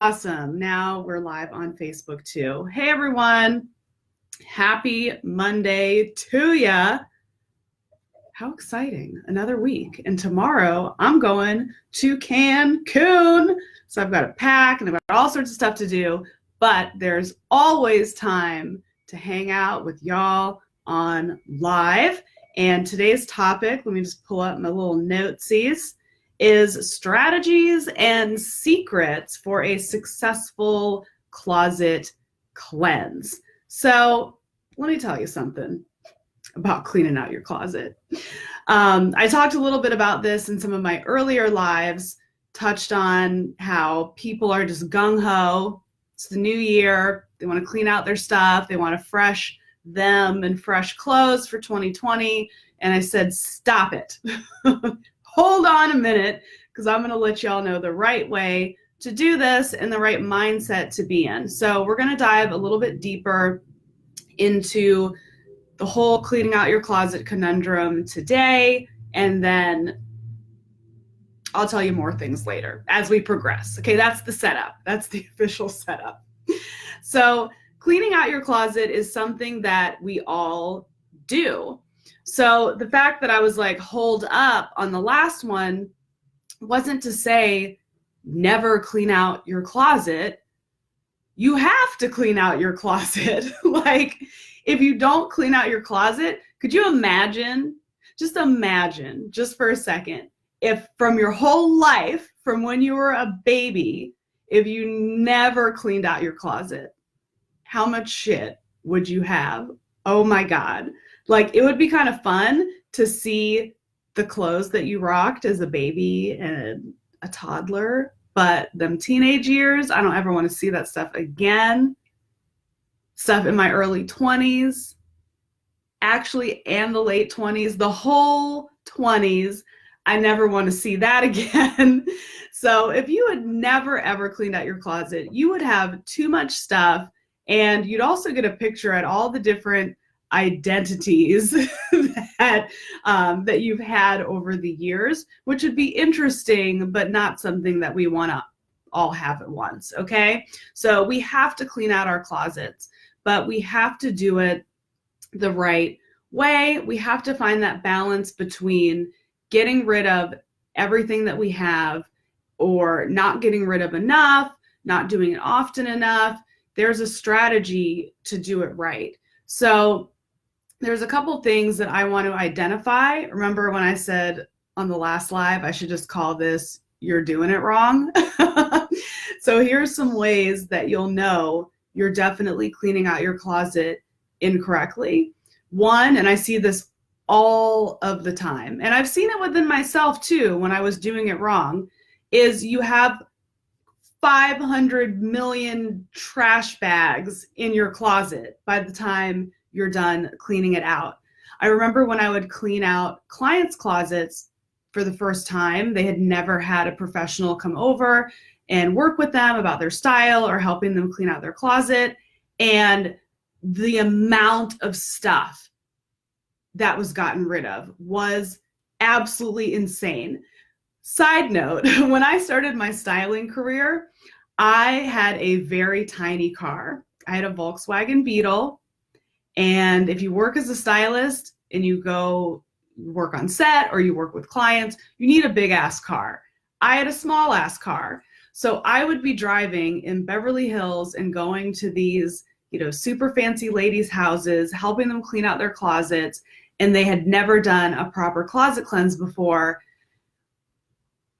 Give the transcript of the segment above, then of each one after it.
Awesome. Now we're live on Facebook too. Hey everyone. Happy Monday to ya. How exciting. Another week. And tomorrow I'm going to Cancun. So I've got to pack and I've got all sorts of stuff to do, but there's always time to hang out with y'all on live. And today's topic, let me just pull up my little notesies, is strategies and secrets for a successful closet cleanse. So let me tell you something about cleaning out your closet. I talked a little bit about this in some of my earlier lives, touched on how people are just gung-ho. It's the new year. They want to clean out their stuff. They want to fresh them and fresh clothes for 2020. And I said, stop it. Hold on a minute, because I'm going to let y'all know the right way to do this and the right mindset to be in. So we're going to dive a little bit deeper into the whole cleaning out your closet conundrum today, and then I'll tell you more things later as we progress. Okay, that's the setup. That's the official setup. So cleaning out your closet is something that we all do. So the fact that I was like, hold up on the last one wasn't to say never clean out your closet. You have to clean out your closet. Like, if you don't clean out your closet, could you imagine, just for a second, if from your whole life, from when you were a baby, if you never cleaned out your closet, how much shit would you have? Oh my God. Like, it would be kind of fun to see the clothes that you rocked as a baby and a toddler, but them teenage years, I don't ever want to see that stuff again. Stuff in my early 20s, actually, and the late 20s, the whole 20s, I never want to see that again. So if you had never ever cleaned out your closet, you would have too much stuff, and you'd also get a picture at all the different identities that you've had over the years, which would be interesting, but not something that we want to all have at once. Okay, so we have to clean out our closets, but we have to do it the right way. We have to find that balance between getting rid of everything that we have, or not getting rid of enough, not doing it often enough. There's a strategy to do it right. So there's a couple things that I want to identify. Remember when I said on the last live, I should just call this, you're doing it wrong? So here's some ways that you'll know you're definitely cleaning out your closet incorrectly. One, and I see this all of the time, and I've seen it within myself too when I was doing it wrong, is you have 500 million trash bags in your closet by the time you're done cleaning it out. I remember when I would clean out clients' closets for the first time, they had never had a professional come over and work with them about their style or helping them clean out their closet. And the amount of stuff that was gotten rid of was absolutely insane. Side note, when I started my styling career, I had a very tiny car. I had a Volkswagen Beetle. And if you work as a stylist and you go work on set or you work with clients, you need a big ass car. I had a small ass car. So I would be driving in Beverly Hills and going to these, super fancy ladies' houses, helping them clean out their closets, and they had never done a proper closet cleanse before.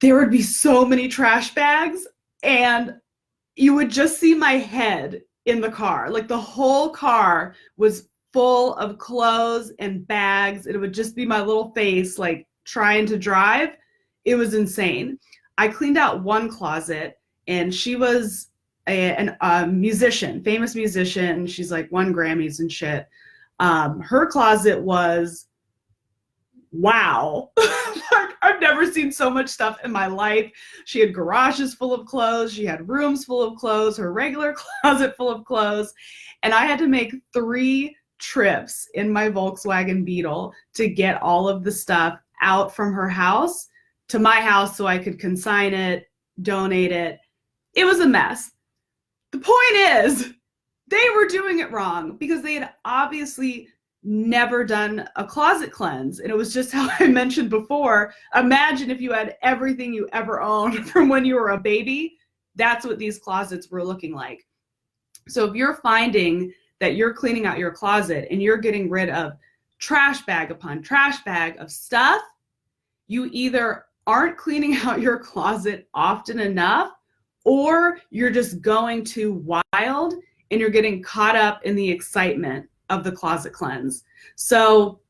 There would be so many trash bags, and you would just see my head in the car. Like, the whole car was full of clothes and bags. It would just be my little face, like, trying to drive. It was insane. I cleaned out one closet, and she was a musician, famous musician. She's like won Grammys and shit. Her closet was, wow. I've never seen so much stuff in my life. She had garages full of clothes. She had rooms full of clothes, her regular closet full of clothes. And I had to make 3 trips in my Volkswagen Beetle to get all of the stuff out from her house to my house so I could consign it, donate it, It was a mess. The point is, they were doing it wrong because they had obviously never done a closet cleanse. And it was just how I mentioned before. Imagine if you had everything you ever owned from when you were a baby. That's what these closets were looking like. So if you're finding that you're cleaning out your closet and you're getting rid of trash bag upon trash bag of stuff, you either aren't cleaning out your closet often enough, or you're just going too wild and you're getting caught up in the excitement of the closet cleanse. So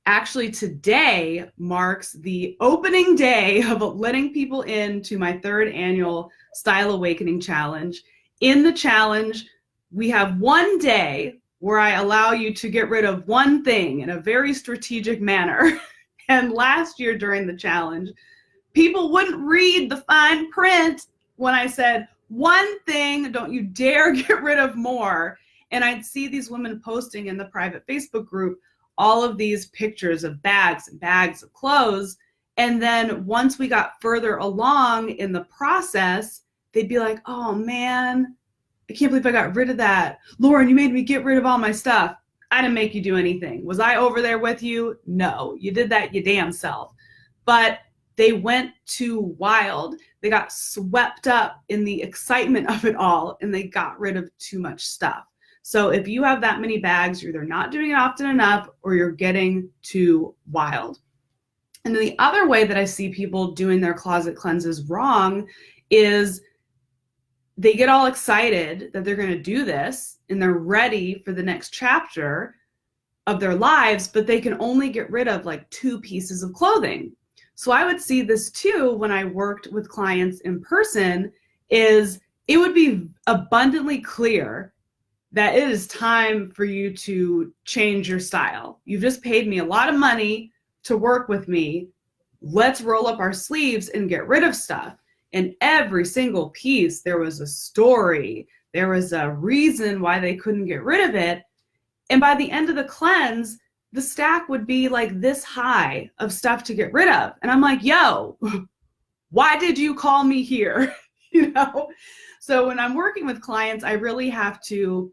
actually today marks the opening day of letting people into my 3rd annual Style Awakening Challenge. In the challenge, we have one day where I allow you to get rid of one thing in a very strategic manner. And last year during the challenge, people wouldn't read the fine print when I said, one thing, don't you dare get rid of more. And I'd see these women posting in the private Facebook group all of these pictures of bags and bags of clothes. And then once we got further along in the process, they'd be like, oh man, I can't believe I got rid of that. Lauren, you made me get rid of all my stuff. I didn't make you do anything. Was I over there with you? No, you did that your damn self. But they went too wild. They got swept up in the excitement of it all, and they got rid of too much stuff. So if you have that many bags, you're either not doing it often enough or you're getting too wild. And then the other way that I see people doing their closet cleanses wrong is they get all excited that they're going to do this and they're ready for the next chapter of their lives, but they can only get rid of like 2 pieces of clothing. So I would see this too when I worked with clients in person, is it would be abundantly clear that it is time for you to change your style. You've just paid me a lot of money to work with me. Let's roll up our sleeves and get rid of stuff. And every single piece, there was a story. There was a reason why they couldn't get rid of it. And by the end of the cleanse, the stack would be like this high of stuff to get rid of. And I'm like, yo, why did you call me here? You know? So when I'm working with clients, I really have to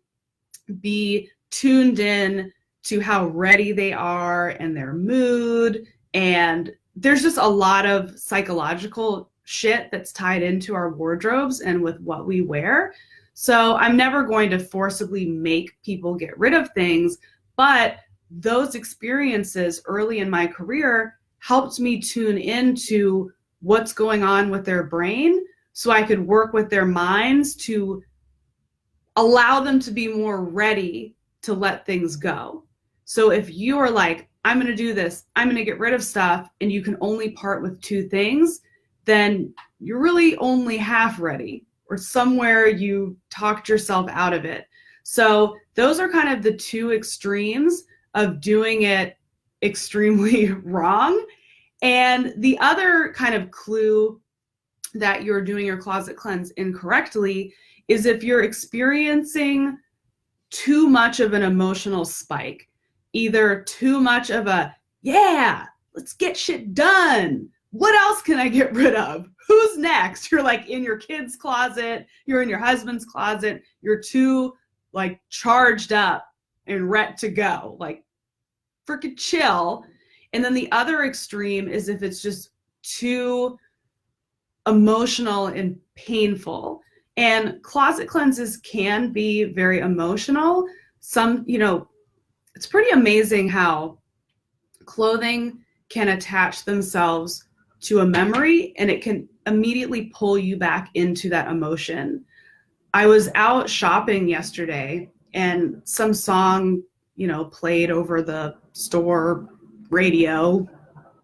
be tuned in to how ready they are and their mood. And there's just a lot of psychological shit that's tied into our wardrobes and with what we wear. So I'm never going to forcibly make people get rid of things, but those experiences early in my career helped me tune into what's going on with their brain so I could work with their minds to allow them to be more ready to let things go. So if you are like, I'm going to do this, I'm going to get rid of stuff, and you can only part with 2 things, then you're really only half ready, or somewhere you talked yourself out of it. So those are kind of the 2 extremes of doing it extremely wrong. And the other kind of clue that you're doing your closet cleanse incorrectly is if you're experiencing too much of an emotional spike, either too much of a, yeah, let's get shit done. What else can I get rid of? Who's next? You're like in your kid's closet, you're in your husband's closet, you're too like charged up and ready to go, like freaking chill. And then the other extreme is if it's just too emotional and painful. And closet cleanses can be very emotional. Some, it's pretty amazing how clothing can attach themselves to a memory and it can immediately pull you back into that emotion. I was out shopping yesterday and some song, played over the store radio,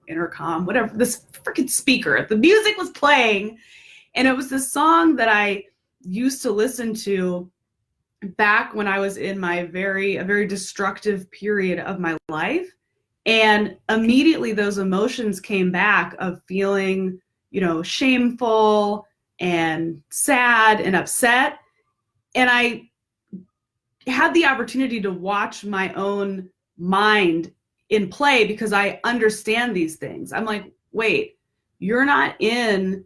intercom, whatever, this freaking speaker. The music was playing, and it was this song that I used to listen to back when I was in a very destructive period of my life. And immediately those emotions came back of feeling, shameful and sad and upset. And I had the opportunity to watch my own mind in play because I understand these things. I'm like, wait, you're not in,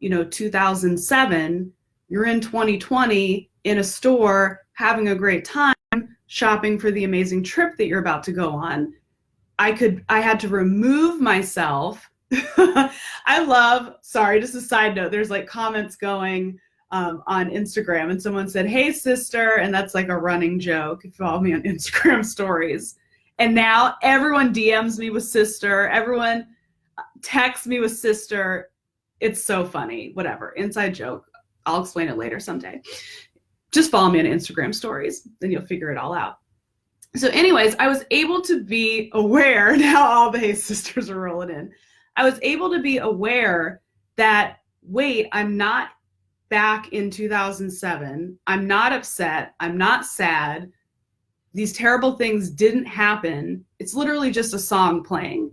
2007. you're in 2020 in a store having a great time shopping for the amazing trip that you're about to go on. I had to remove myself. Sorry, just a side note, there's like comments going on Instagram, and someone said, "Hey sister," and that's like a running joke if you follow me on Instagram stories. And now everyone DMs me with sister, everyone texts me with sister. It's so funny. Whatever, inside joke. I'll explain it later someday. Just follow me on Instagram stories, then you'll figure it all out. So anyways, I was able to be aware, now all the hey sisters are rolling in. I was able to be aware that, wait, I'm not back in 2007. I'm not upset. I'm not sad. These terrible things didn't happen. It's literally just a song playing.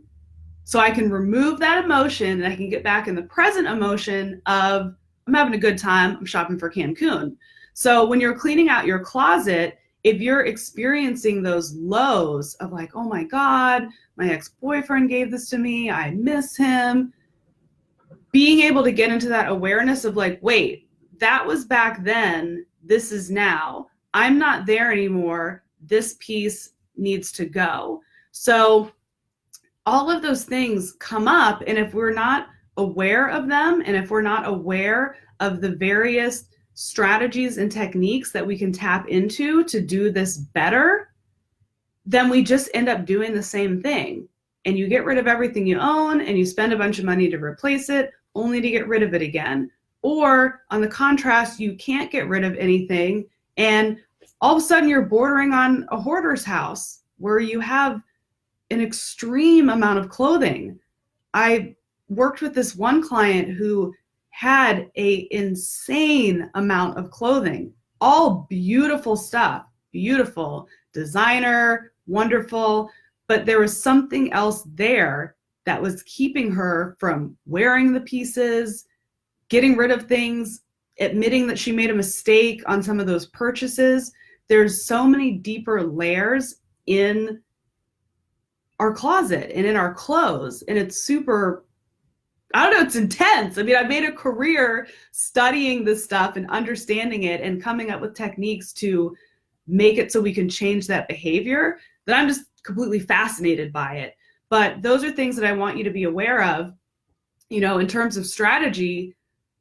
So I can remove that emotion and I can get back in the present emotion of, I'm having a good time. I'm shopping for Cancun. So when you're cleaning out your closet, if you're experiencing those lows of like, oh my God, my ex-boyfriend gave this to me, I miss him, being able to get into that awareness of like, wait, that was back then, this is now. I'm not there anymore. This piece needs to go. So all of those things come up, and if we're not aware of them, and if we're not aware of the various strategies and techniques that we can tap into to do this better, then we just end up doing the same thing. And you get rid of everything you own and you spend a bunch of money to replace it only to get rid of it again. Or on the contrast, you can't get rid of anything and all of a sudden you're bordering on a hoarder's house where you have an extreme amount of clothing. I worked with this one client who had an insane amount of clothing, all beautiful stuff, beautiful, designer, wonderful, but there was something else there that was keeping her from wearing the pieces, getting rid of things, admitting that she made a mistake on some of those purchases. There's so many deeper layers in our closet and in our clothes, and it's super, I don't know, it's intense. I mean, I made a career studying this stuff and understanding it and coming up with techniques to make it so we can change that behavior, that I'm just completely fascinated by it. But those are things that I want you to be aware of, you know, in terms of strategy.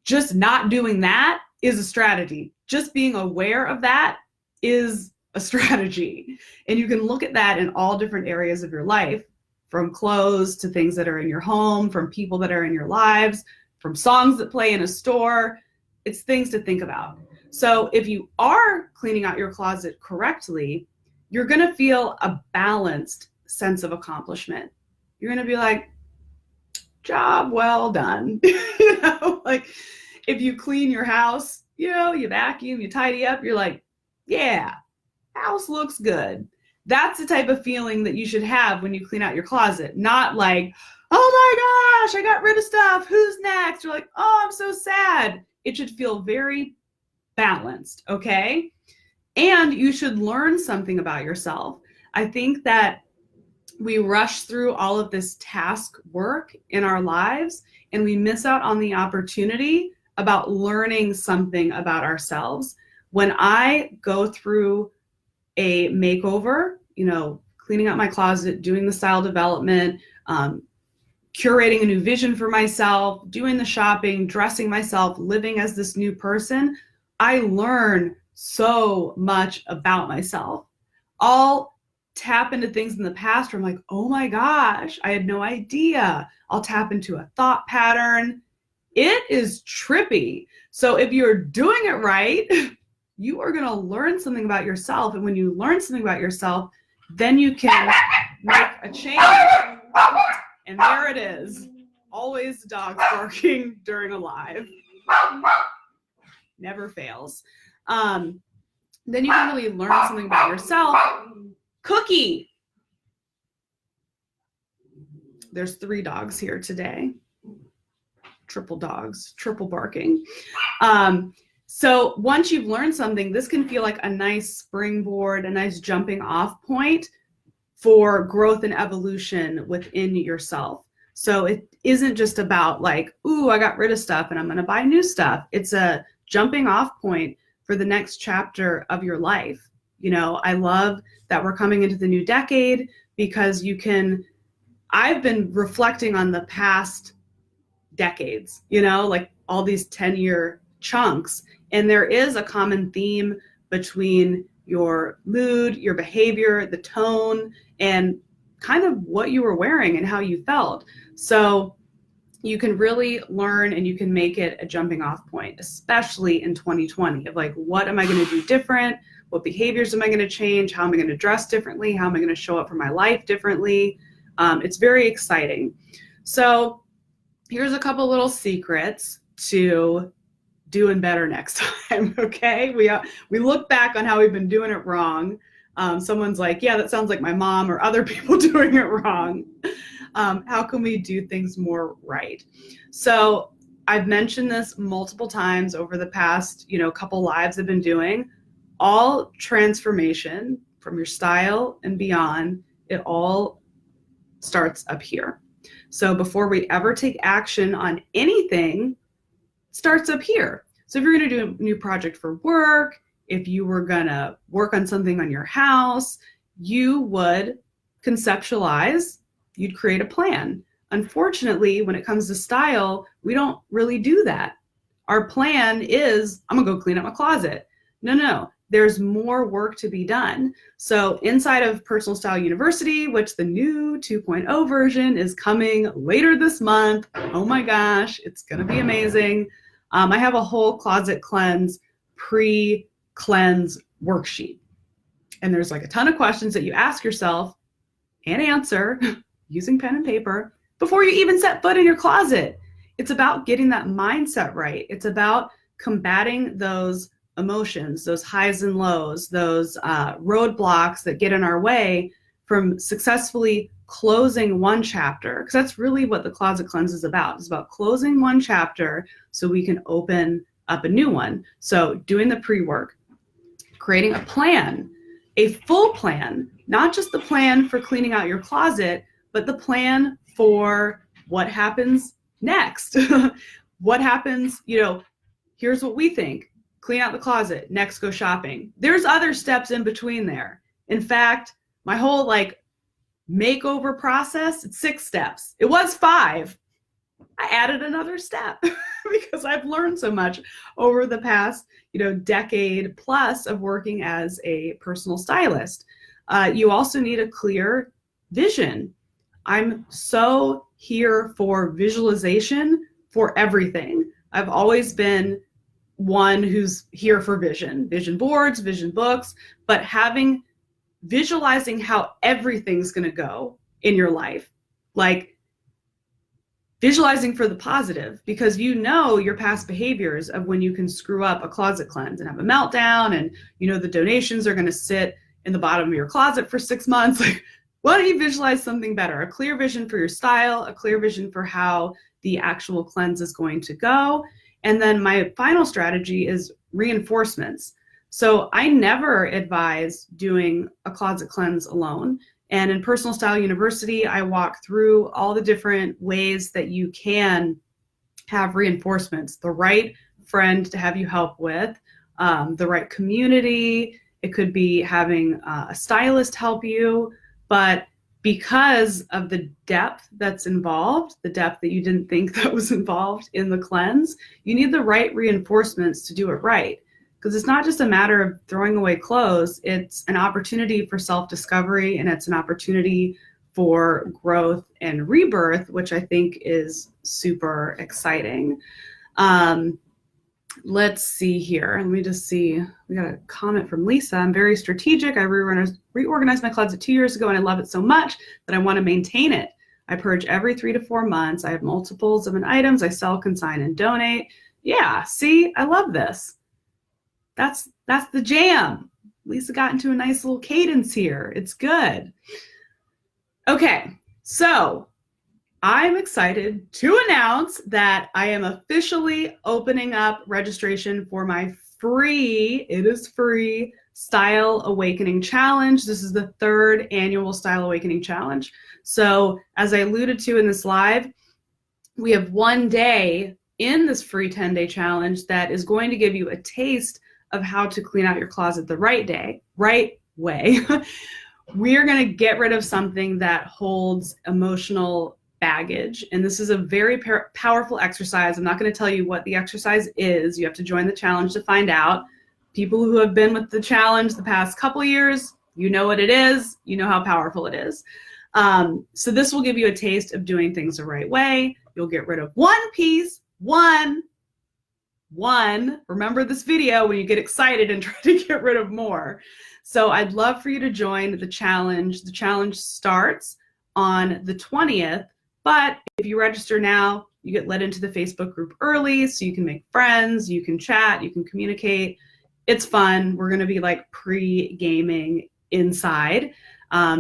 Just not doing that is a strategy. Just being aware of that is a strategy. And you can look at that in all different areas of your life, from clothes to things that are in your home, from people that are in your lives, from songs that play in a store. It's things to think about. So if you are cleaning out your closet correctly, you're going to feel a balanced sense of accomplishment. You're going to be like, job well done. You know, like if you clean your house, you know, you vacuum, you tidy up, you're like, yeah, house looks good. That's the type of feeling that you should have when you clean out your closet. Not like, oh my gosh, I got rid of stuff. Who's next? You're like, oh, I'm so sad. It should feel very balanced, okay? And you should learn something about yourself. I think that we rush through all of this task work in our lives and we miss out on the opportunity about learning something about ourselves. When I go through a makeover, you know, cleaning out my closet, doing the style development, curating a new vision for myself, doing the shopping, dressing myself, living as this new person, I learn so much about myself. I'll tap into things in the past where I'm like, oh my gosh, I had no idea. I'll tap into a thought pattern. It is trippy. So if you're doing it right, you are going to learn something about yourself. And when you learn something about yourself, then you can make a change. And there it is. Always dogs barking during a live. Never fails. Then you can really learn something about yourself. Cookie. There's 3 dogs here today. Triple dogs, triple barking. So once you've learned something, this can feel like a nice springboard, a nice jumping off point for growth and evolution within yourself. So it isn't just about like, ooh, I got rid of stuff and I'm going to buy new stuff. It's a jumping off point for the next chapter of your life. You know, I love that we're coming into the new decade because I've been reflecting on the past decades, you know, like all these 10-year chunks. And there is a common theme between your mood, your behavior, the tone, and kind of what you were wearing and how you felt. So you can really learn and you can make it a jumping off point, especially in 2020, of like, what am I going to do different? What behaviors am I going to change? How am I going to dress differently? How am I going to show up for my life differently? It's very exciting. So here's a couple little secrets to doing better next time, okay? We look back on how we've been doing it wrong. Someone's like, yeah, that sounds like my mom or other people doing it wrong. How can we do things more right? So I've mentioned this multiple times over the past, couple lives I've been doing. All transformation from your style and beyond, it all starts up here. So before we ever take action on anything, it starts up here. So if you're going to do a new project for work, if you were going to work on something on your house, you would conceptualize, you'd create a plan. Unfortunately, when it comes to style, we don't really do that. Our plan is, I'm going to go clean up my closet. No. There's more work to be done. So inside of Personal Style University, which the new 2.0 version is coming later this month. Oh my gosh, it's going to be amazing. I have a whole closet cleanse, pre-cleanse worksheet. And there's like a ton of questions that you ask yourself and answer using pen and paper before you even set foot in your closet. It's about getting that mindset right. It's about combating those emotions, those highs and lows, those roadblocks that get in our way from successfully closing one chapter, because that's really what the closet cleanse is about. It's about closing one chapter so we can open up a new one. So doing the pre-work, creating a plan, a full plan, not just the plan for cleaning out your closet, but the plan for what happens next. What happens, here's what we think. Clean out the closet, next go shopping. There's other steps in between there. In fact, my whole makeover process, it's 6 steps. It was 5. I added another step because I've learned so much over the past, decade plus of working as a personal stylist. You also need a clear vision. I'm so here for visualization for everything. I've always been one who's here for vision boards, vision books, but visualizing how everything's going to go in your life, like visualizing for the positive, because your past behaviors of when you can screw up a closet cleanse and have a meltdown, and the donations are going to sit in the bottom of your closet for 6 months. Why don't you visualize something better? A clear vision for your style, a clear vision for how the actual cleanse is going to go. And then my final strategy is reinforcements. So I never advise doing a closet cleanse alone. And in Personal Style University, I walk through all the different ways that you can have reinforcements, the right friend to have you help with, the right community. It could be having a stylist help you, but because of the depth that's involved, the depth that you didn't think that was involved in the cleanse, you need the right reinforcements to do it right. Because it's not just a matter of throwing away clothes, it's an opportunity for self-discovery, and it's an opportunity for growth and rebirth, which I think is super exciting. Let's see here. Let me just see. We got a comment from Lisa. I'm very strategic. I reorganized my closet 2 years ago, and I love it so much that I want to maintain it. I purge every 3 to 4 months. I have multiples of an items. I sell, consign, and donate. Yeah, see, I love this. That's the jam. Lisa got into a nice little cadence here. It's good. Okay, so I'm excited to announce that I am officially opening up registration for my free Style Awakening Challenge. This is the 3rd annual Style Awakening Challenge. So as I alluded to in this live, we have 1 day in this free 10-day challenge that is going to give you a taste of how to clean out your closet the right way. We're going to get rid of something that holds emotional baggage. And this is a very powerful exercise. I'm not going to tell you what the exercise is. You have to join the challenge to find out. People who have been with the challenge the past couple years, you know what it is. You know how powerful it is. So this will give you a taste of doing things the right way. You'll get rid of one piece, one. Remember this video when you get excited and try to get rid of more. So I'd love for you to join the challenge. The challenge starts on the 20th, but if you register now, you get let into the Facebook group early, so you can make friends, you can chat, you can communicate. It's fun. We're going to be like pre-gaming inside.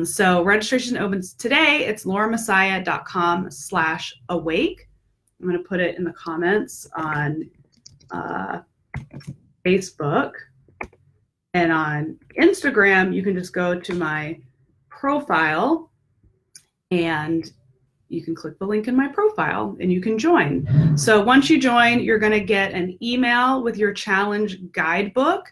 So registration opens today. It's lauramessiah.com/awake. I'm going to put it in the comments on Facebook. And on Instagram, you can just go to my profile and you can click the link in my profile and you can join. So once you join, you're going to get an email with your challenge guidebook.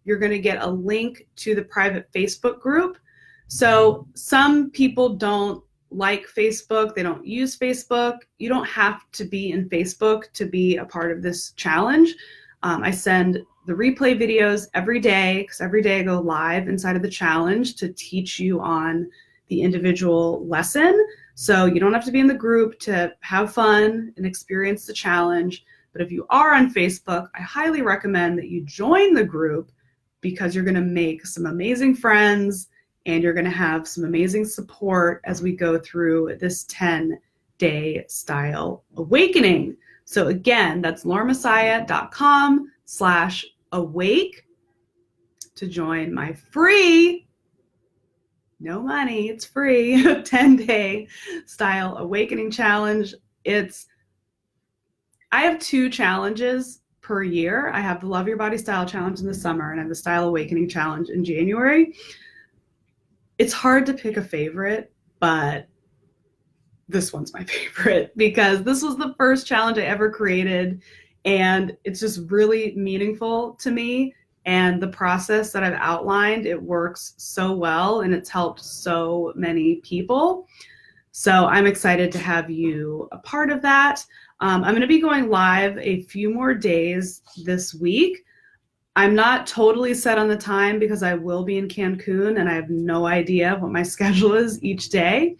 You're going to get a link to the private Facebook group. So some people don't like Facebook. They don't use Facebook. You don't have to be in Facebook to be a part of this challenge. I send the replay videos every day, because every day I go live inside of the challenge to teach you on the individual lesson. So you don't have to be in the group to have fun and experience the challenge. But if you are on Facebook, I highly recommend that you join the group, because you're going to make some amazing friends and you're going to have some amazing support as we go through this 10-day style awakening. So again, that's lauramessiah.com/awake to join my free, no money, it's free, 10-day style awakening challenge. I have 2 challenges per year. I have the Love Your Body Style Challenge in the summer, and I have the Style Awakening Challenge in January. It's hard to pick a favorite, but this one's my favorite because this was the first challenge I ever created, and it's just really meaningful to me. And the process that I've outlined, it works so well and it's helped so many people. So I'm excited to have you a part of that. I'm going to be going live a few more days this week. I'm not totally set on the time because I will be in Cancun and I have no idea what my schedule is each day.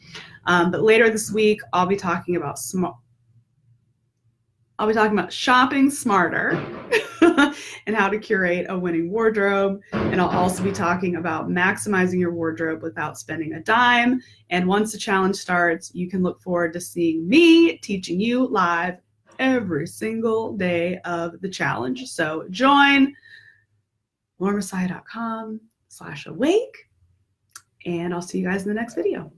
But later this week, I'll be talking about shopping smarter and how to curate a winning wardrobe. And I'll also be talking about maximizing your wardrobe without spending a dime. And once the challenge starts, you can look forward to seeing me teaching you live every single day of the challenge. So join lauramessiah.com/awake, and I'll see you guys in the next video.